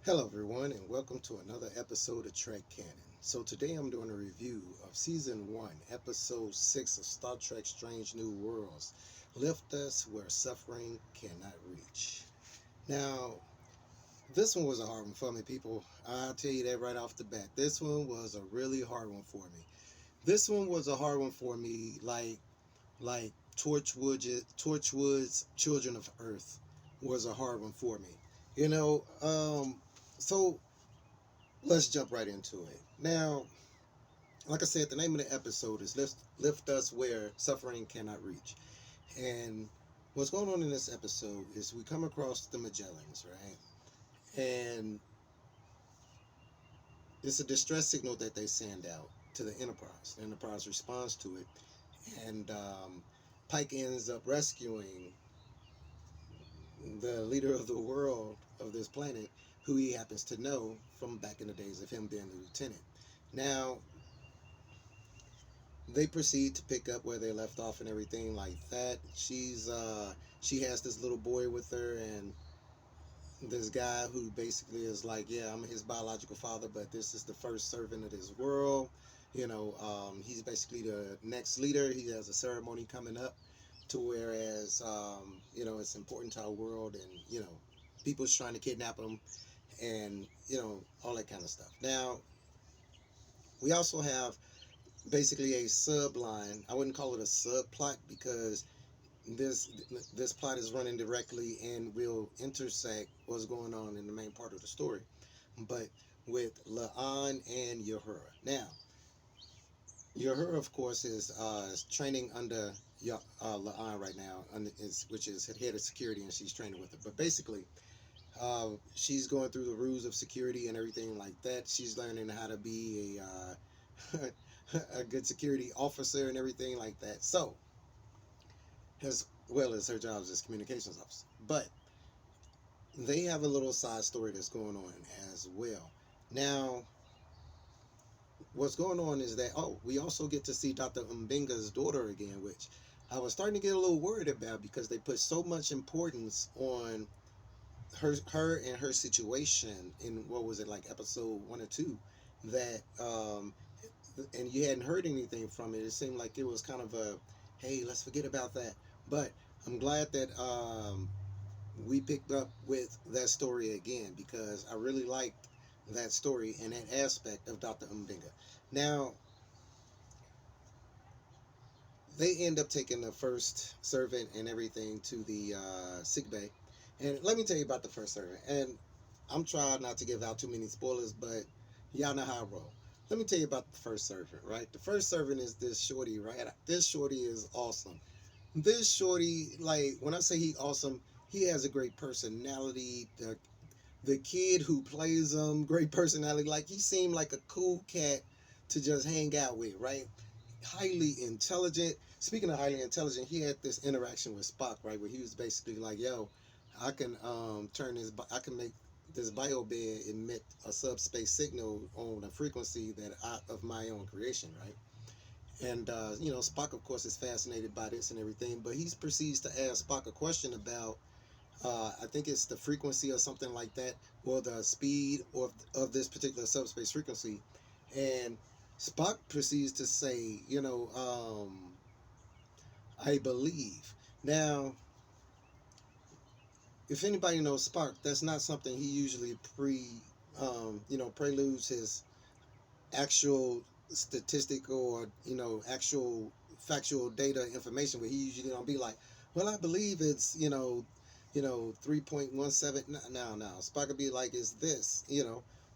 Hello everyone and welcome to another episode of Trek Canon. So today I'm doing a review of Season 1, Episode 6 of Star Trek Strange New Worlds, Lift Us Where Suffering Cannot Reach. Now, this one was a hard one for me, people. I'll tell you that right off the bat. This one was a really hard one for me. This one was a hard one for me like Torchwood's Children of Earth was a hard one for me. So let's jump right into it. Now, like I said, the name of the episode is Lift Us Where Suffering Cannot Reach. And what's going on in this episode is we come across the Magellans, right? And it's a distress signal that they send out to the Enterprise. The Enterprise responds to it. And Pike ends up rescuing the leader of the world of this planet, who he happens to know from back in the days of him being the lieutenant. Now, they proceed to pick up where they left off and everything like that. She has this little boy with her, and this guy who basically is like, yeah, I'm his biological father, but this is the first servant of this world. He's basically the next leader. He has a ceremony coming up to whereas it's important to our world, and people's trying to kidnap him, and all that kind of stuff. Now, we also have basically a subline. I wouldn't call it a subplot because this this plot is running directly and will intersect what's going on in the main part of the story, but with La'an and Uhura. Now, Uhura, of course, is training under La'an right now, which is head of security, and she's training with her. But basically, she's going through the rules of security and everything like that. She's learning how to be a good security officer and everything like that. So, as well as her job as communications officer. But they have a little side story that's going on as well. Now, what's going on is that, we also get to see Dr. Mbinga's daughter again, which I was starting to get a little worried about because they put so much importance on her and her situation in, what was it, like episode 1 or 2, that and you hadn't heard anything from it. It seemed like it was kind of a, hey, let's forget about that. But I'm glad that we picked up with that story again, because I really liked that story and that aspect of Dr. Mbinga. Now, they end up taking the first servant and everything to the sick bay. And let me tell you about the first servant. And I'm trying not to give out too many spoilers, but y'all know how I roll. Let me tell you about the first servant, right? The first servant is this shorty, right? This shorty is awesome. This shorty, like, when I say he awesome, he has a great personality. The kid who plays him, great personality. Like, he seemed like a cool cat to just hang out with, right? Highly intelligent. Speaking of highly intelligent, he had this interaction with Spock, right, where he was basically like, "Yo, I can I can make this bio bed emit a subspace signal on a frequency of my own creation, right?" And Spock, of course, is fascinated by this and everything, but he proceeds to ask Spock a question about, I think it's the frequency or something like that, or the speed of this particular subspace frequency, and Spock proceeds to say, I believe. Now, if anybody knows Spock, that's not something he usually preludes his actual statistical or actual factual data information, where he usually don't be like, well, I believe it's 3.17. No, Spock would be like, is this,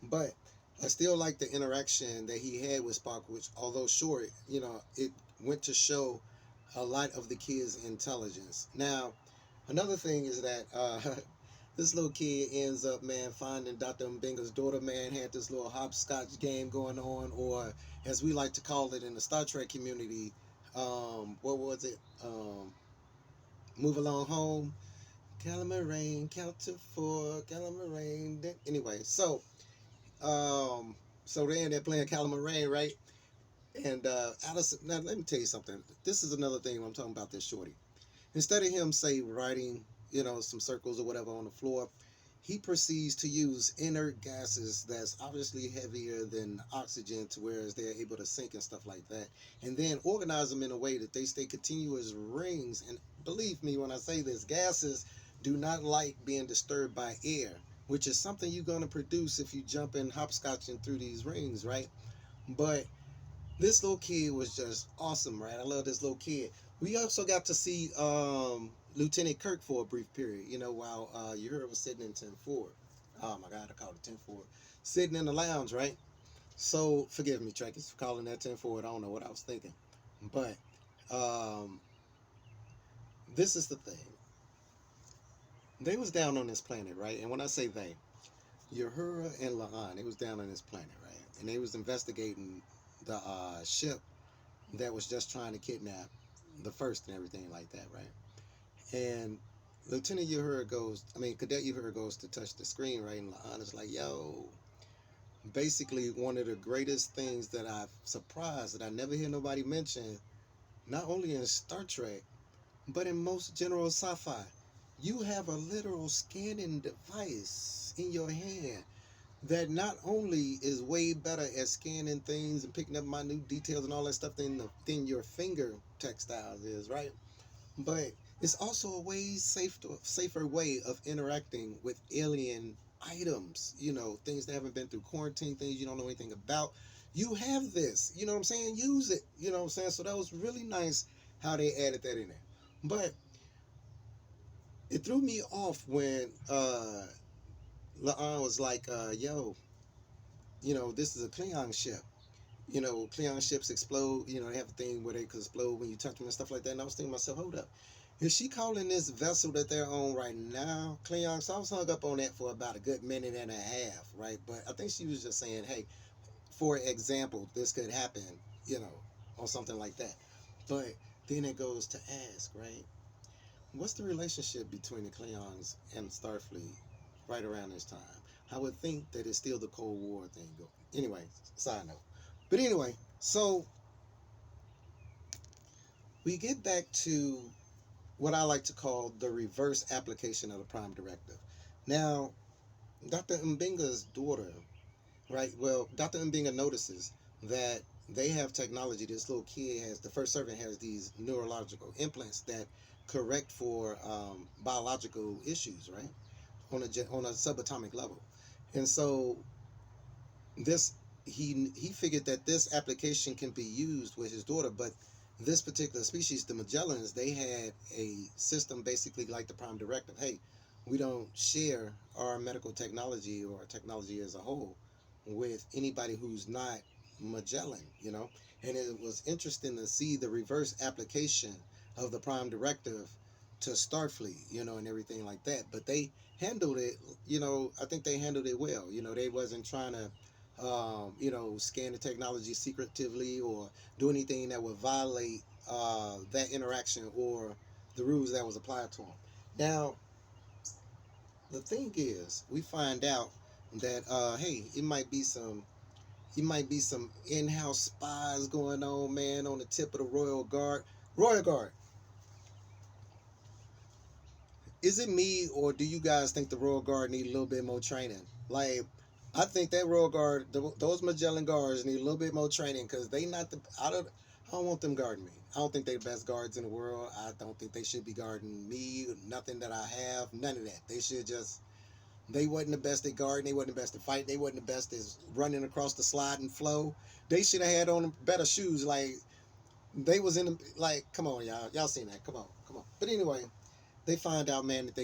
but I still like the interaction that he had with Spock, which, although short, it went to show a lot of the kid's intelligence. Now, another thing is that this little kid ends up, man, finding Dr. Mbinga's daughter, man, had this little hopscotch game going on, or as we like to call it in the Star Trek community, what was it? Move Along Home. Calamarain, count to 4, Calamarain. Anyway, so they end up playing Calamarain, right? And Allison, now let me tell you something. This is another thing when I'm talking about this shorty. Instead of him, say, writing, some circles or whatever on the floor, he proceeds to use inert gases that's obviously heavier than oxygen to whereas they're able to sink and stuff like that, and then organize them in a way that they stay continuous rings. And believe me when I say this, gases do not like being disturbed by air, which is something you're going to produce if you jump in hopscotching through these rings, right? But this little kid was just awesome, right? I love this little kid. We also got to see Lieutenant Kirk for a brief period, while Uhura was sitting in 10-4. Oh my God, I called it 10-4. Sitting in the lounge, right? So, forgive me, Trekkies, for calling that 10-4. I don't know what I was thinking. But, um, this is the thing. They was down on this planet, right? And when I say they, Uhura and La'an, they was down on this planet, right? And they was investigating the ship that was just trying to kidnap the first and everything like that, right? And Cadet Uhura goes to touch the screen, right? And La'an is like, yo, basically one of the greatest things that I've surprised that I never hear nobody mention, not only in Star Trek, but in most general sci-fi. You have a literal scanning device in your hand that not only is way better at scanning things and picking up minute details and all that stuff than your finger textiles is, right? But it's also a safer way of interacting with alien items, things that haven't been through quarantine, things you don't know anything about. You have this, you know what I'm saying? Use it, you know what I'm saying? So that was really nice how they added that in there. But it threw me off when La'an was like, yo, this is a Klingon ship. Klingon ships explode. They have a thing where they could explode when you touch them and stuff like that. And I was thinking to myself, hold up. Is she calling this vessel that they're on right now Klingon? So I was hung up on that for about a good minute and a half, right? But I think she was just saying, hey, for example, this could happen, or something like that. But then it goes to ask, right? What's the relationship between the Klingons and Starfleet right around this time? I would think that it's still the Cold War thing going. Anyway, side note. But anyway, so we get back to what I like to call the reverse application of the Prime Directive. Now, Dr. Mbinga's daughter, right? Well, Dr. Mbinga notices that they have technology. This little kid the first servant has these neurological implants that correct for biological issues, right? On a subatomic level. And so this he figured that this application can be used with his daughter, but this particular species, the Magellans, they had a system basically like the Prime Directive. Hey, we don't share our medical technology or technology as a whole with anybody who's not Magellan, And it was interesting to see the reverse application of the Prime Directive to Starfleet, and everything like that. But they handled it, I think they handled it well. They wasn't trying to scan the technology secretively or do anything that would violate that interaction or the rules that was applied to them. Now, the thing is, we find out that hey, it might be some in-house spies going on, man, on the tip of the Royal Guard. Royal Guard, is it me or do you guys think the Royal Guard need a little bit more training? Like, I think that Royal Guard, those Magellan Guards need a little bit more training because they not the. I don't want them guarding me. I don't think they're the best guards in the world. I don't think they should be guarding me. Nothing that I have. None of that. They should just. They wasn't the best at guarding. They wasn't the best at fight. They wasn't the best at running across the slide and flow. They should have had on better shoes. Like, they was in the, like, come on, y'all. Y'all seen that. Come on. Come on. But anyway, they find out, man, that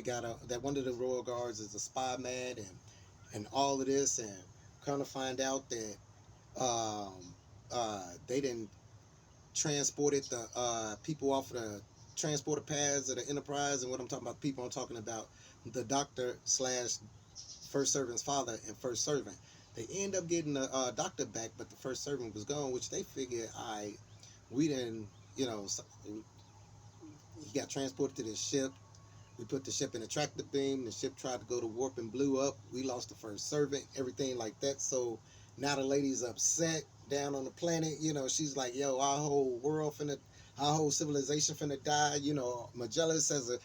that one of the Royal Guards is a spy, man, and all of this, and kind of find out that they didn't transported the people off of the transporter pads of the Enterprise. And what I'm talking about, people, I'm talking about the doctor slash first servant's father and first servant. They end up getting the doctor back, but the first servant was gone, which they figured, we didn't, he got transported to this ship. We put the ship in a tractor beam. The ship tried to go to warp and blew up. We lost the first servant, everything like that. So now the lady's upset down on the planet. She's like, yo, our whole world our whole civilization finna die. Magellan says,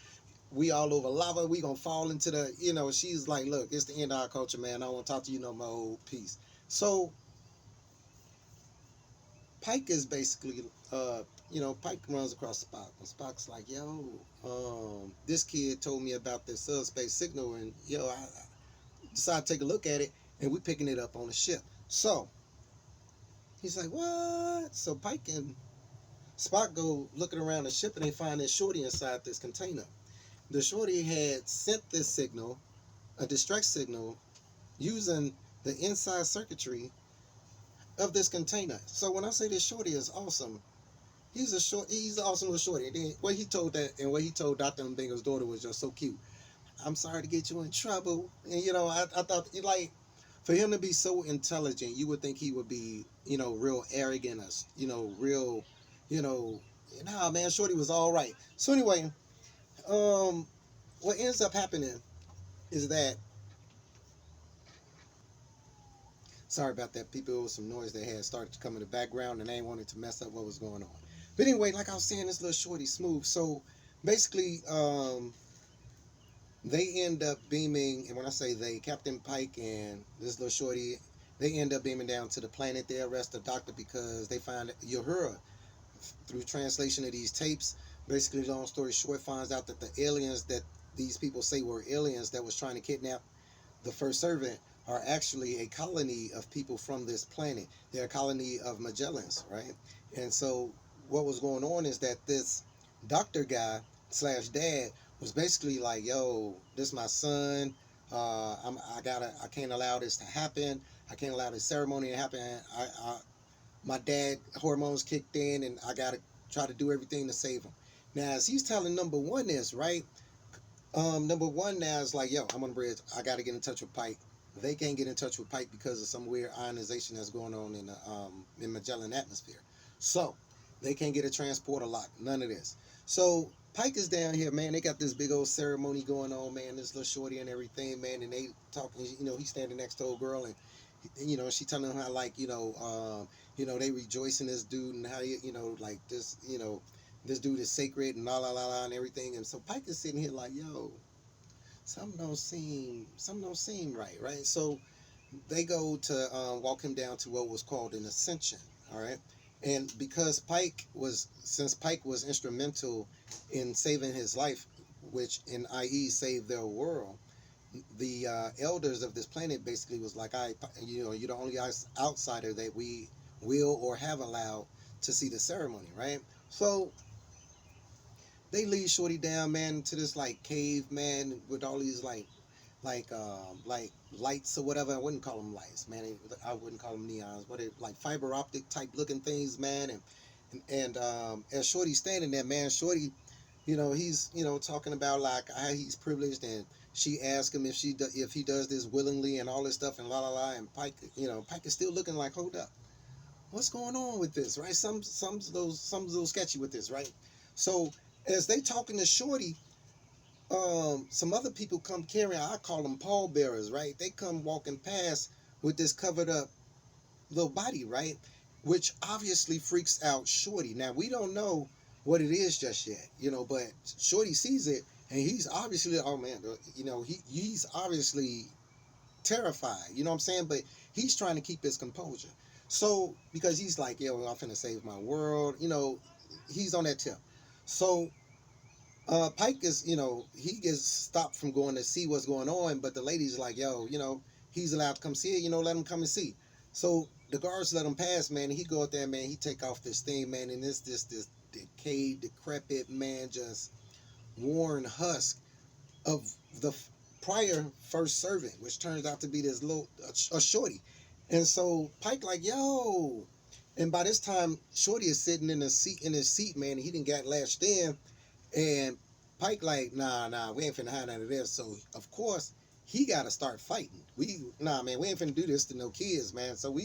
we all over lava. We gonna fall into the, she's like, look, it's the end of our culture, man. I don't want to talk to you no more. Peace. So Pike is basically, Pike runs across Spock, and Spock's like, yo, this kid told me about this subspace signal, and I decided to take a look at it, and we picking it up on the ship. So he's like, what? So Pike and Spock go looking around the ship, and they find this shorty inside this container. The shorty had sent this signal, a distress signal, using the inside circuitry of this container. So when I say this shorty is awesome, he's an awesome little shorty. And then what he told Dr. Mbenga's daughter was just so cute. I'm sorry to get you in trouble. And I thought, like, for him to be so intelligent, you would think he would be, real arrogant, or, real, nah, man, shorty was all right. So anyway, what ends up happening is that, sorry about that, people, some noise that had started to come in the background, and I ain't wanted to mess up what was going on. But anyway, like I was saying, this little shorty smooth. So basically, they end up beaming, and when I say they, Captain Pike and this little shorty, they end up beaming down to the planet. They arrest the doctor because they find Uhura through translation of these tapes. Basically, long story short, finds out that the aliens that these people say were aliens that was trying to kidnap the first servant are actually a colony of people from this planet. They're a colony of Magellans, right? And so what was going on is that this doctor guy slash dad was basically like, yo, this is my son. I can't allow this to happen. I can't allow this ceremony to happen. My dad hormones kicked in, and I gotta try to do everything to save him. Now, as he's telling number one this, right? Number one now is like, yo, I'm on the bridge. I got to get in touch with Pike. They can't get in touch with Pike because of some weird ionization that's going on in Magellan atmosphere. So they can't get a transporter lock. None of this. So Pike is down here, man. They got this big old ceremony going on, man. This little shorty and everything, man. And they talking. He's standing next to a girl, and she telling him how, like, they rejoice in this dude, and how like this, this dude is sacred, and la and everything. And so Pike is sitting here like, yo, something don't seem right? So they go to walk him down to what was called an ascension, all right? And since Pike was instrumental in saving his life, which in IE saved their world, the elders of this planet basically was like, you're the only outsider that we will or have allowed to see the ceremony, right? So they lead Shorty down, man, to this like cave, man, with all these like lights or whatever. I wouldn't call them lights, man. I wouldn't call them neons, but it like fiber optic type looking things, man. And as Shorty's standing there, man, Shorty, he's talking about like how he's privileged, and she asked him if he does this willingly and all this stuff and la, and Pike, Pike is still looking like, hold up, what's going on with this, right? Some a little sketchy with this, right? So as they talking to Shorty, some other people come carrying, I call them pallbearers, right? They come walking past with this covered up little body, right? Which obviously freaks out Shorty. Now, we don't know what it is just yet, but Shorty sees it, and he's obviously, oh man, he's obviously terrified, you know what I'm saying? But he's trying to keep his composure. So, because he's like, yo, I'm finna save my world, he's on that tip. So, Pike is, he gets stopped from going to see what's going on, but the lady's like, yo, he's allowed to come see it, let him come and see. So the guards let him pass, man, and he go out there, man, he take off this thing, man, and it's this decayed, decrepit, man, just worn husk of the prior first servant, which turns out to be this little, a shorty. And so Pike like, yo, and by this time, Shorty is sitting in his seat, man, and he didn't get latched in. And Pike like, nah, we ain't finna have none of this. So of course he gotta start fighting. Man, we ain't finna do this to no kids, man. So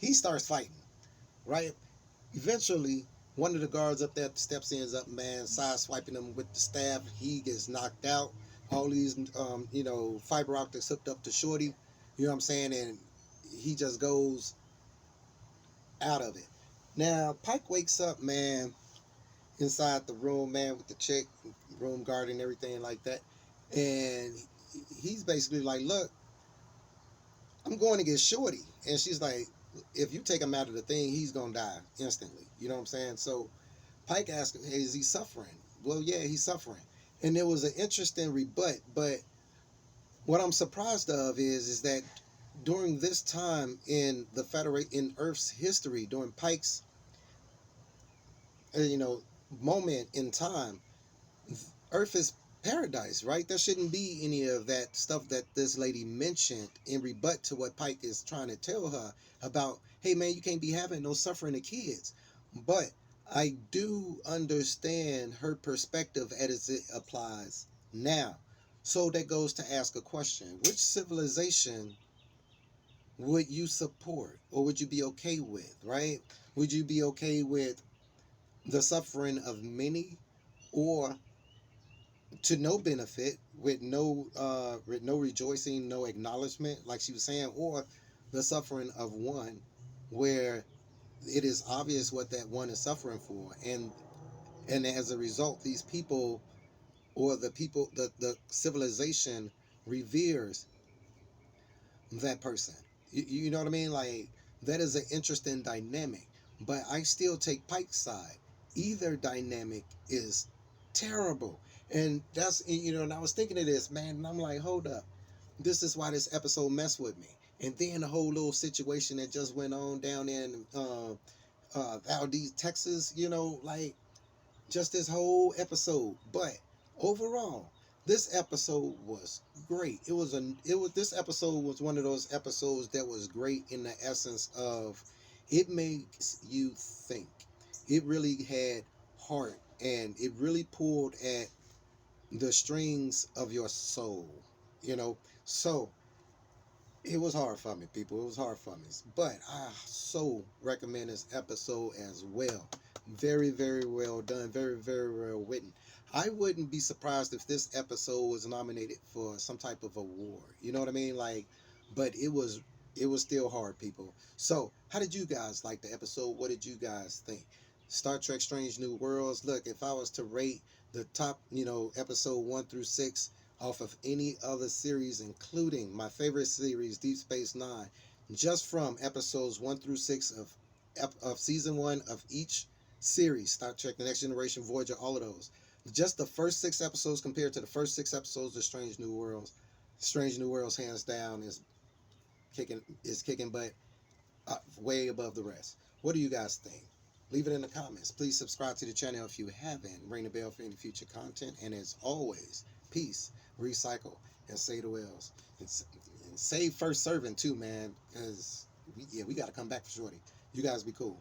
he starts fighting, right? Eventually, one of the guards up there steps ends up, man, side swiping him with the staff. He gets knocked out. All these fiber optics hooked up to Shorty, you know what I'm saying? And he just goes out of it. Now Pike wakes up, man, inside the room, man, with the chick, room guard and everything like that. And he's basically like, look, I'm going to get Shorty. And she's like, if you take him out of the thing, he's going to die instantly. You know what I'm saying? So Pike asked him, hey, is he suffering? Well, yeah, he's suffering. And there was an interesting rebut, but what I'm surprised of is that during this time in the in Earth's history, during Pike's you know moment in time, Earth is paradise, right? There shouldn't be any of that stuff that this lady mentioned in rebut to what Pike is trying to tell her about, hey man, you can't be having no suffering of kids. But I do understand her perspective as it applies now. So that goes to ask a question. Which civilization would you support or would you be okay with, right? Would you be okay with the suffering of many, or to no benefit, with no rejoicing, no acknowledgement, like she was saying, or the suffering of one where it is obvious what that one is suffering for, and as a result these people, or the civilization reveres that person. You know what I mean? Like, that is an interesting dynamic. But I still take Pike's side. Either dynamic is terrible. And that's, and I was thinking of this, man, and I'm like, hold up. This is why this episode messed with me. And then the whole little situation that just went on down in Valdez, Texas, like, just this whole episode. But overall, this episode was great. This episode was one of those episodes that was great in the essence of, it makes you think. It really had heart, and it really pulled at the strings of your soul. You know, so it was hard for me, people. It was hard for me. But I so recommend this episode as well. Very, very well done. Very, very well written. I wouldn't be surprised if this episode was nominated for some type of award. You know what I mean? Like, but it was still hard, people. So, how did you guys like the episode? What did you guys think? Star Trek Strange New Worlds. Look, if I was to rate the top, episode 1 through 6 off of any other series, including my favorite series, Deep Space Nine, just from episodes 1 through 6 of season 1 of each series, Star Trek: The Next Generation, Voyager, all of those. Just the first 6 episodes compared to the first 6 episodes of Strange New Worlds. Strange New Worlds, hands down, is kicking butt, way above the rest. What do you guys think? Leave it in the comments. Please subscribe to the channel if you haven't. Ring the bell for any future content. And as always, peace, recycle, and say the wells. And save first serving too, man. Because we got to come back for Shorty. You guys be cool.